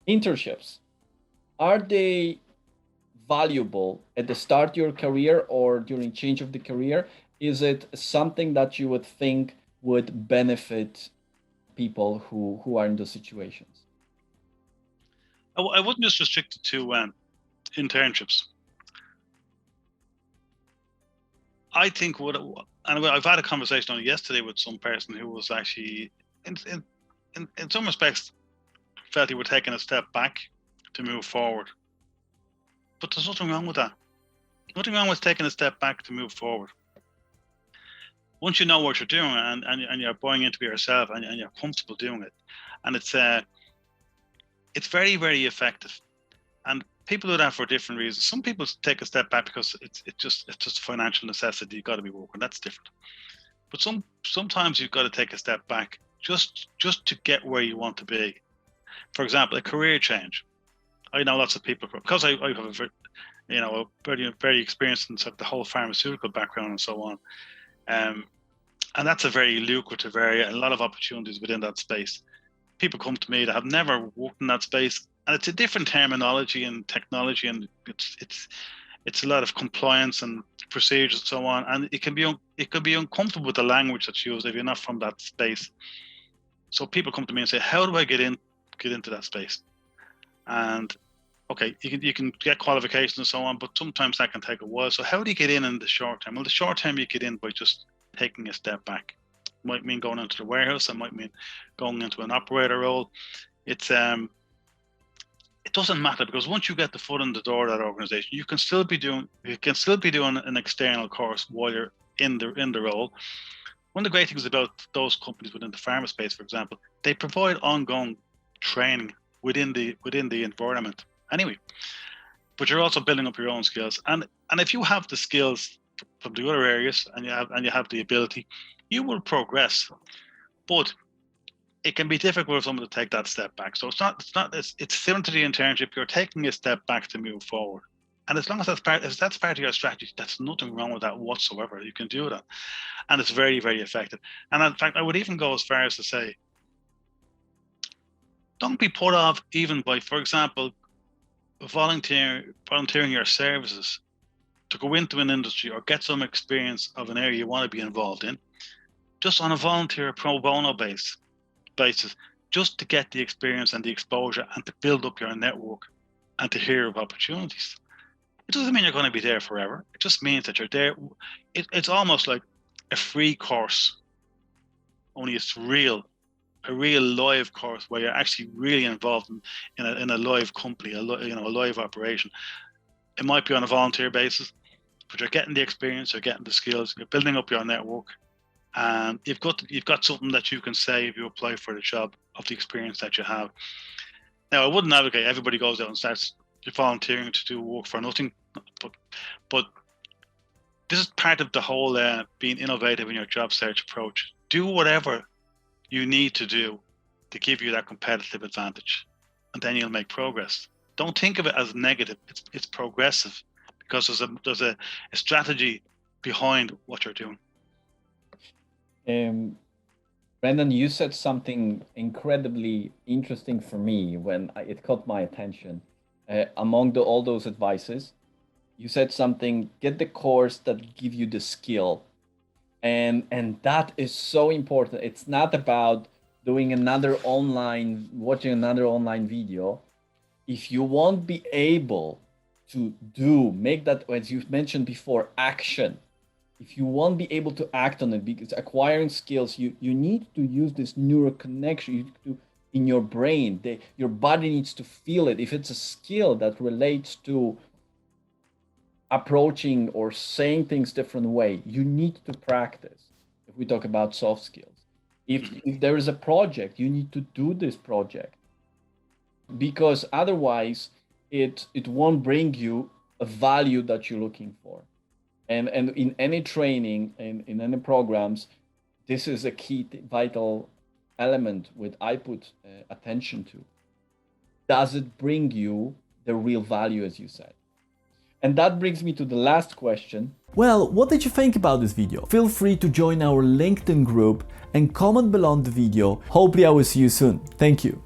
Internships, are they valuable at the start of your career or during change of the career? Is it something that you would think would benefit people who are in those situations? I wouldn't just restrict it to internships. I think and I've had a conversation on it yesterday with some person who was actually, in some respects, felt he were taking a step back to move forward. But there's nothing wrong with that. Nothing wrong with taking a step back to move forward. Once you know what you're doing and you're buying into yourself and you're comfortable doing it, and it's very, very effective. And people do that for different reasons. Some people take a step back because it's just a financial necessity. You've got to be working. That's different. But sometimes you've got to take a step back just to get where you want to be. For example, a career change. I know lots of people, because I have a very experienced in the whole pharmaceutical background and so on. And that's a very lucrative area, a lot of opportunities within that space. People come to me that have never worked in that space, and it's a different terminology and technology, and it's a lot of compliance and procedures and so on, and it can be uncomfortable with the language that's used if you're not from that space. So people come to me and say, how do I get into that space? And okay, you can get qualifications and so on, but sometimes that can take a while. So how do you get in the short term? Well, the short term you get in by just taking a step back. It might mean going into the warehouse. It might mean going into an operator role. It doesn't matter, because once you get the foot in the door of that organization, you can still be doing an external course while you're in the role. One of the great things about those companies within the pharma space, for example, they provide ongoing training within the environment anyway, but you're also building up your own skills, and if you have the skills from the other areas and you have the ability, you will progress. But it can be difficult for someone to take that step back. So it's similar to the internship. You're taking a step back to move forward, and as long as that's part of your strategy, that's nothing wrong with that whatsoever. You can do that, and it's very, very effective. And in fact, I would even go as far as to say, don't be put off even by, for example, volunteering your services to go into an industry or get some experience of an area you want to be involved in, just on a volunteer pro bono basis, just to get the experience and the exposure and to build up your network and to hear of opportunities. It doesn't mean you're going to be there forever. It just means that you're there. It's almost like a free course, only it's a real live course where you're actually really involved in a live company, a live operation. It might be on a volunteer basis, but you're getting the experience, you're getting the skills, you're building up your network, and you've got something that you can say if you apply for the job of the experience that you have. Now, I wouldn't advocate everybody goes out and starts volunteering to do work for nothing, but this is part of the whole being innovative in your job search approach. Do whatever you need to do to give you that competitive advantage, and then you'll make progress. Don't think of it as negative. It's progressive, because there's a strategy behind what you're doing. Brendan, you said something incredibly interesting for me when it caught my attention. Among all those advices, you said something: get the course that give you the skill, and that is so important. It's not about watching another online video. If you won't be able to make that, as you mentioned before, action, if you won't be able to act on it, because acquiring skills, you need to use this neural connection in your brain. Your body needs to feel it. If it's a skill that relates to approaching or saying things different way, you need to practice. If we talk about soft skills, if there is a project, you need to do this project, because otherwise it won't bring you a value that you're looking for. And in any training, in any programs, this is a key vital element which I put attention to. Does it bring you the real value, as you said? And that brings me to the last question. Well, what did you think about this video? Feel free to join our LinkedIn group and comment below the video. Hopefully I will see you soon. Thank you.